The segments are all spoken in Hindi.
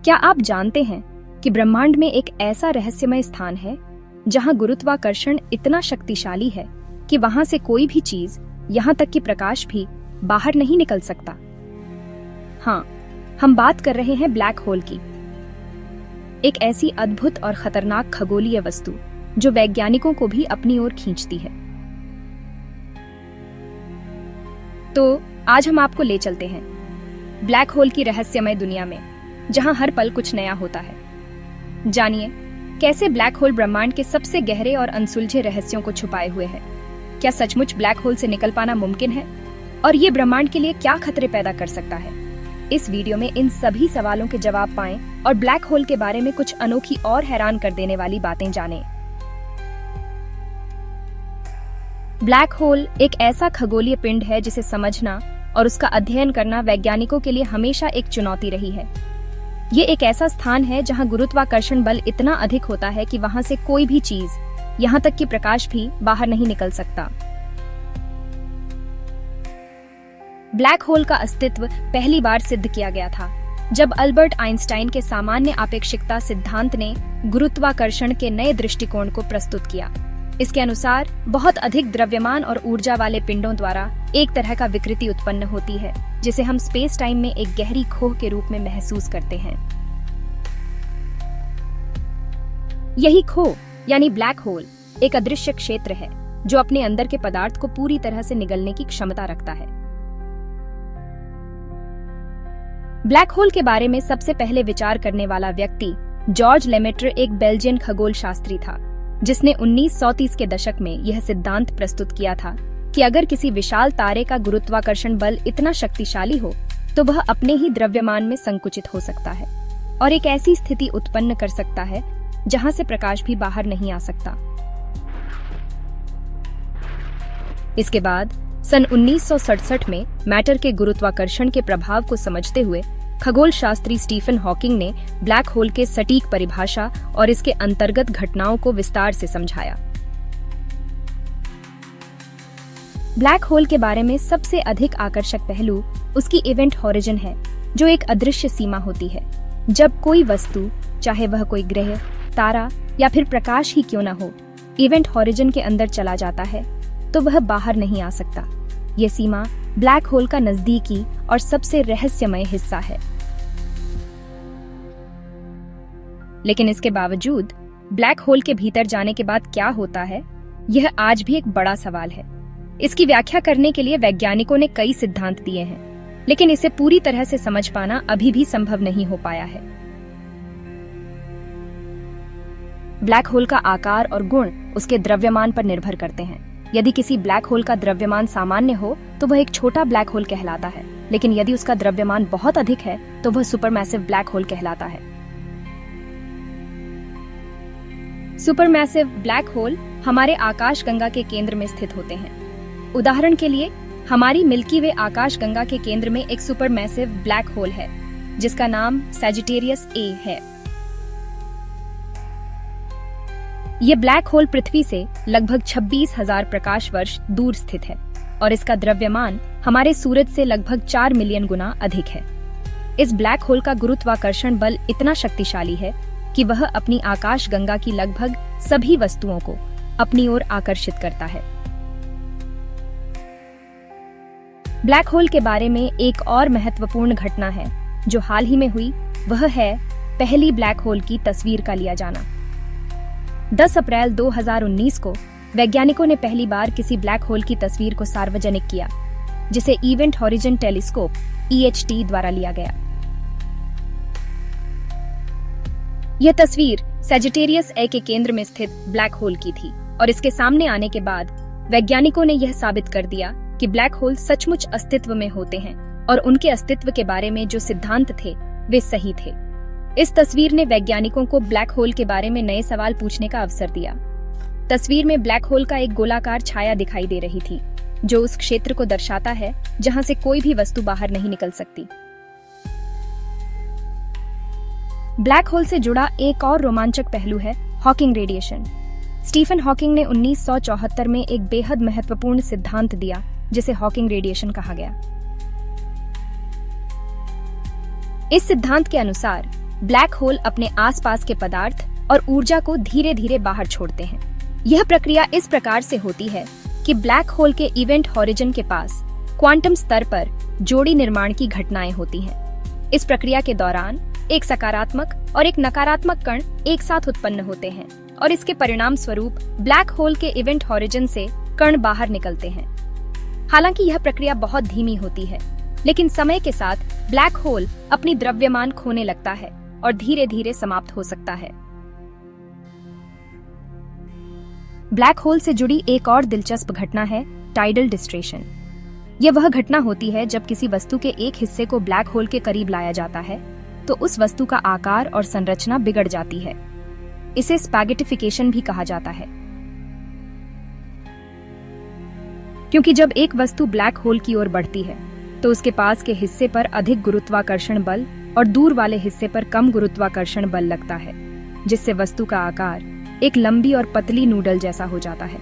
क्या आप जानते हैं कि ब्रह्मांड में एक ऐसा रहस्यमय स्थान है जहां गुरुत्वाकर्षण इतना शक्तिशाली है कि वहां से कोई भी चीज, यहां तक कि प्रकाश भी बाहर नहीं निकल सकता? हाँ, हम बात कर रहे हैं ब्लैक होल की। एक ऐसी अद्भुत और खतरनाक खगोलीय वस्तु जो वैज्ञानिकों को भी अपनी ओर खींचती है। तो आज हम आपको ले चलते हैं ब्लैक होल की रहस्यमय दुनिया में, जहां हर पल कुछ नया होता है। जानिए कैसे ब्लैक होल ब्रह्मांड के सबसे गहरे और अनसुलझे रहस्यों को छुपाए हुए है। क्या सचमुच ब्लैक होल से निकल पाना मुमकिन है, और ये ब्रह्मांड के लिए क्या खतरे पैदा कर सकता है? इस वीडियो में इन सभी सवालों के जवाब पाएं और ब्लैक होल के बारे में कुछ अनोखी और हैरान कर देने वाली बातें जानें। ब्लैक होल एक ऐसा खगोलीय पिंड है जिसे समझना और उसका अध्ययन करना वैज्ञानिकों के लिए हमेशा एक चुनौती रही है। ये एक ऐसा स्थान है जहां गुरुत्वाकर्षण बल इतना अधिक होता है कि वहां से कोई भी चीज, यहां तक कि प्रकाश भी बाहर नहीं निकल सकता। ब्लैक होल का अस्तित्व पहली बार सिद्ध किया गया था जब अल्बर्ट आइंस्टाइन के सामान्य आपेक्षिकता सिद्धांत ने गुरुत्वाकर्षण के नए दृष्टिकोण को प्रस्तुत किया। इसके अनुसार बहुत अधिक द्रव्यमान और ऊर्जा वाले पिंडों द्वारा एक तरह का विकृति उत्पन्न होती है जिसे हम स्पेस टाइम में एक गहरी खोह के रूप में महसूस करते हैं। यही खोह यानी ब्लैक होल एक अदृश्य क्षेत्र है जो अपने अंदर के पदार्थ को पूरी तरह से निगलने की क्षमता रखता है। ब्लैक होल के बारे में सबसे पहले विचार करने वाला व्यक्ति जॉर्ज लेमेटर एक बेल्जियन खगोल शास्त्री था, जिसने 1930 के दशक में यह सिद्धांत प्रस्तुत किया था कि अगर किसी विशाल तारे का गुरुत्वाकर्षण बल इतना शक्तिशाली हो तो वह अपने ही द्रव्यमान में संकुचित हो सकता है और एक ऐसी स्थिति उत्पन्न कर सकता है जहां से प्रकाश भी बाहर नहीं आ सकता। इसके बाद सन 1967 में मैटर के गुरुत्वाकर्षण के प्रभाव को समझते हुए खगोल शास्त्री स्टीफन हॉकिंग ने ब्लैक होल के सटीक परिभाषा और इसके अंतर्गत घटनाओं को विस्तार से समझाया। ब्लैक होल के बारे में सबसे अधिक आकर्षक पहलू उसकी इवेंट हॉरिजन है, जो एक अदृश्य सीमा होती है। जब कोई वस्तु, चाहे वह कोई ग्रह, तारा या फिर प्रकाश ही क्यों न हो, इवेंट हॉरिजन के अंदर चला जाता है तो वह बाहर नहीं आ सकता। यह सीमा ब्लैक होल का नजदीकी और सबसे रहस्यमय हिस्सा है। लेकिन इसके बावजूद ब्लैक होल के भीतर जाने के बाद क्या होता है, यह आज भी एक बड़ा सवाल है। इसकी व्याख्या करने के लिए वैज्ञानिकों ने कई सिद्धांत दिए हैं, लेकिन इसे पूरी तरह से समझ पाना अभी भी संभव नहीं हो पाया है। ब्लैक होल का आकार और गुण उसके द्रव्यमान पर निर्भर करते हैं। यदि किसी ब्लैक होल का द्रव्यमान सामान्य हो तो वह एक छोटा ब्लैक होल कहलाता है, लेकिन यदि उसका द्रव्यमान बहुत अधिक है तो वह सुपरमैसिव ब्लैक होल कहलाता है। सुपरमैसिव ब्लैक होल हमारे आकाशगंगा के केंद्र में स्थित होते हैं। उदाहरण के लिए, हमारी मिल्की वे आकाशगंगा के केंद्र में एक सुपरमैसिव ब्लैक होल है जिसका नाम सैजिटेरियस ए है। यह ब्लैक होल पृथ्वी से लगभग 26,000 प्रकाश वर्ष दूर स्थित है और इसका द्रव्यमान हमारे सूरज से लगभग 4 मिलियन गुना अधिक है। इस ब्लैक होल का गुरुत्वाकर्षण बल इतना शक्तिशाली है कि वह अपनी आकाशगंगा की लगभग सभी वस्तुओं को अपनी ओर आकर्षित करता है। ब्लैक होल के बारे में एक और महत्वपूर्ण घटना है जो हाल ही में हुई, वह है पहली ब्लैक होल की तस्वीर का लिया जाना। 10 अप्रैल 2019 को वैज्ञानिकों ने पहली बार किसी ब्लैक होल की तस्वीर को सार्वजनिक किया, जिसे इवेंट हॉरिजन टेलीस्कोप (EHT) द्वारा लिया गया। यह तस्वीर सैजिटेरियस ए के केंद्र में स्थित ब्लैक होल की थी और इसके सामने आने के बाद वैज्ञानिकों ने यह साबित कर दिया कि ब्लैक होल सचमुच अस्तित्व में होते हैं और उनके अस्तित्व के बारे में जो सिद्धांत थे वे सही थे। इस तस्वीर ने वैज्ञानिकों को ब्लैक होल के बारे में नए सवाल पूछने का अवसर दिया। तस्वीर में ब्लैक होल का एक गोलाकार छाया दिखाई दे रही थी, जो उस क्षेत्र को दर्शाता है जहां से कोई भी वस्तु बाहर नहीं निकल सकती। ब्लैक होल से जुड़ा एक और रोमांचक पहलू है हॉकिंग रेडिएशन। स्टीफन हॉकिंग ने 1974 में एक बेहद महत्वपूर्ण सिद्धांत दिया जिसे हॉकिंग रेडिएशन कहा गया। इस सिद्धांत के अनुसार ब्लैक होल अपने आसपास के पदार्थ और ऊर्जा को धीरे धीरे बाहर छोड़ते हैं। यह प्रक्रिया इस प्रकार से होती है कि ब्लैक होल के इवेंट हॉरिजन के पास क्वांटम स्तर पर जोड़ी निर्माण की घटनाएं होती हैं। इस प्रक्रिया के दौरान एक सकारात्मक और एक नकारात्मक कण एक साथ उत्पन्न होते हैं और इसके परिणाम स्वरूप ब्लैक होल के इवेंट हॉरिजन से कण बाहर निकलते हैं। हालांकि यह प्रक्रिया बहुत धीमी होती है, लेकिन समय के साथ ब्लैक होल अपनी द्रव्यमान खोने लगता है और धीरे धीरे समाप्त हो सकता है। ब्लैक होल से जुड़ी एक और दिलचस्प घटना है टाइडल डिस्ट्रेशन। यह वह घटना होती है जब किसी वस्तु के एक हिस्से को ब्लैक होल के करीब लाया जाता है तो उस वस्तु का आकार और संरचना बिगड़ जाती है। इसे स्पैगेटिफिकेशन भी कहा जाता है, क्योंकि जब एक वस्तु ब्लैक होल की ओर बढ़ती है तो उसके पास के हिस्से पर अधिक गुरुत्वाकर्षण बल और दूर वाले हिस्से पर कम गुरुत्वाकर्षण बल लगता है, जिससे वस्तु का आकार एक लंबी और पतली नूडल जैसा हो जाता है।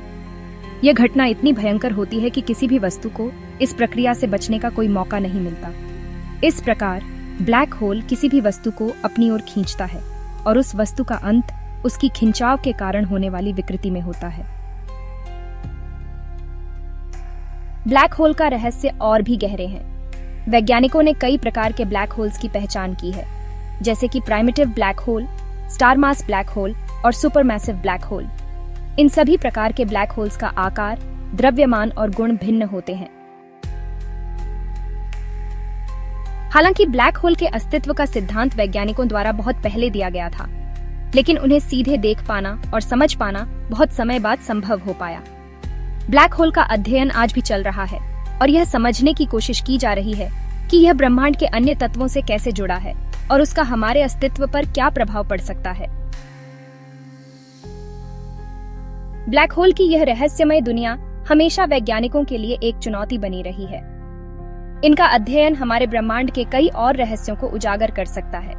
यह घटना इतनी भयंकर होती है कि किसी भी वस्तु को इस प्रक्रिया से बचने का कोई मौका नहीं मिलता। इस प्रकार ब्लैक होल किसी भी वस्तु को अपनी ओर खींचता है और उस वस्तु का अंत उसकी खिंचाव के कारण होने वाली विकृति में होता है। ब्लैक होल का रहस्य और भी गहरे हैं। वैज्ञानिकों ने कई प्रकार के ब्लैक होल्स की पहचान की है, जैसे कि प्राइमिटिव ब्लैक होल, स्टार मास ब्लैक होल और सुपरमैसिव ब्लैक होल। इन सभी प्रकार के ब्लैक होल्स का आकार, द्रव्यमान और गुण भिन्न होते हैं। हालांकि ब्लैक होल के अस्तित्व का सिद्धांत वैज्ञानिकों द्वारा बहुत पहले दिया गया था, लेकिन उन्हें सीधे देख पाना और समझ पाना बहुत समय बाद संभव हो पाया। ब्लैक होल का अध्ययन आज भी चल रहा है और यह समझने की कोशिश की जा रही है कि यह ब्रह्मांड के अन्य तत्वों से कैसे जुड़ा है और उसका हमारे अस्तित्व पर क्या प्रभाव पड़ सकता है। ब्लैक होल की यह रहस्यमय दुनिया हमेशा वैज्ञानिकों के लिए एक चुनौती बनी रही है। इनका अध्ययन हमारे ब्रह्मांड के कई और रहस्यों को उजागर कर सकता है।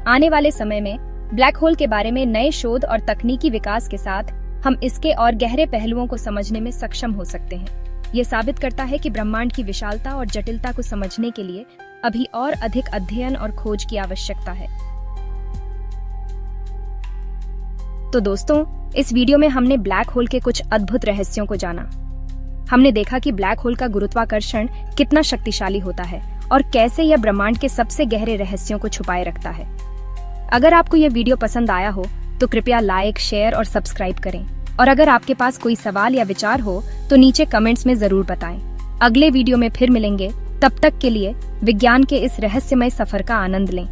आने वाले समय में ब्लैक होल के बारे में नए शोध और तकनीकी विकास के साथ हम इसके और गहरे पहलुओं को समझने में सक्षम हो सकते हैं। यह साबित करता है कि ब्रह्मांड की विशालता और जटिलता को समझने के लिए अभी और अधिक अध्ययन और खोज की आवश्यकता है। तो दोस्तों, इस वीडियो में हमने ब्लैक होल के कुछ अद्भुत रहस्यों को जाना। हमने देखा कि ब्लैक होल का गुरुत्वाकर्षण कितना शक्तिशाली होता है और कैसे यह ब्रह्मांड के सबसे गहरे रहस्यों को छुपाए रखता है। अगर आपको यह वीडियो पसंद आया हो तो कृपया लाइक, शेयर और सब्सक्राइब करें। और अगर आपके पास कोई सवाल या विचार हो तो नीचे कमेंट्स में जरूर बताएं। अगले वीडियो में फिर मिलेंगे। तब तक के लिए विज्ञान के इस रहस्यमय सफर का आनंद लें।